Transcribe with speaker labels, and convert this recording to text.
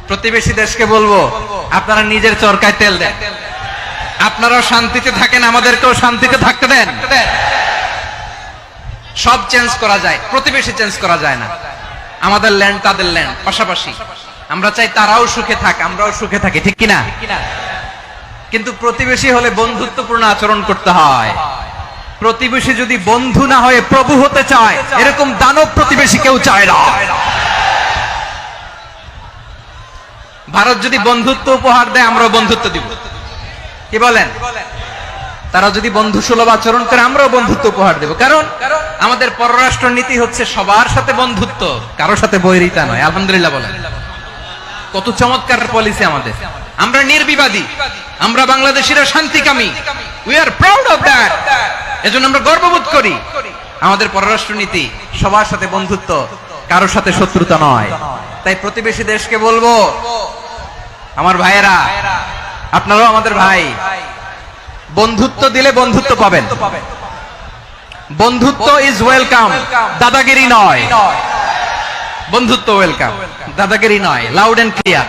Speaker 1: প্রতিবেশী দেশকে বলবো, আপনারা নিজের চরকায় তেল দেন, আপনারাও শান্তিতে থাকেন, আমাদেরকেও শান্তিতে থাকতে দেন। সব চেঞ্জ করা যায়, প্রতিবেশী চেঞ্জ করা যায় না। আমাদের ল্যান্ড তাদের ল্যান্ড, পাশাপাশি। আমরা চাই তারাও সুখে থাক, আমরাও সুখে থাকি, ঠিক কিনা? কিন্তু প্রতিবেশী হলে বন্ধুত্বপূর্ণ আচরণ করতে হয়। প্রতিবেশী যদি বন্ধু না হয়ে প্রভু হতে চায়, এরকম দানব প্রতিবেশী কেউ চায় না। ভারত যদি বন্ধুত্ব উপহার দেয়, আমরাও বন্ধুত্ব দিব, কি বলেন? তারা যদি বন্ধু সুলভ আচরণ করে, আমরাও বন্ধুত্ব উপহার দেব। কারণ আমাদের পররাষ্ট্র নীতি হচ্ছে সবার সাথে বন্ধুত্ব, কারোর সাথে বৈরিতা নয়। আলহামদুলিল্লাহ বলেন, কত চমৎকার পলিসি আমাদের। আমরা নির্বিবাদী, আমরা বাংলাদেশিরা শান্তিকামী। We are proud of that. এজন্য আমরা গর্ববোধ করি। আমাদের পররাষ্ট্র নীতি সবার সাথে বন্ধুত্ব, কারোর সাথে শত্রুতা নয়। তাই প্রতিবেশী দেশকে বলবো, আমার ভাইয়েরা, আপনারাও আমাদের ভাই, বন্ধুত্ব দিলে বন্ধুত্ব পাবেন। বন্ধুত্ব ইজ ওয়েলকাম, দাদাগিরি নয়। বন্ধুত্ব ওয়েলকাম, দাদাগিরি নয়। Loud and clear.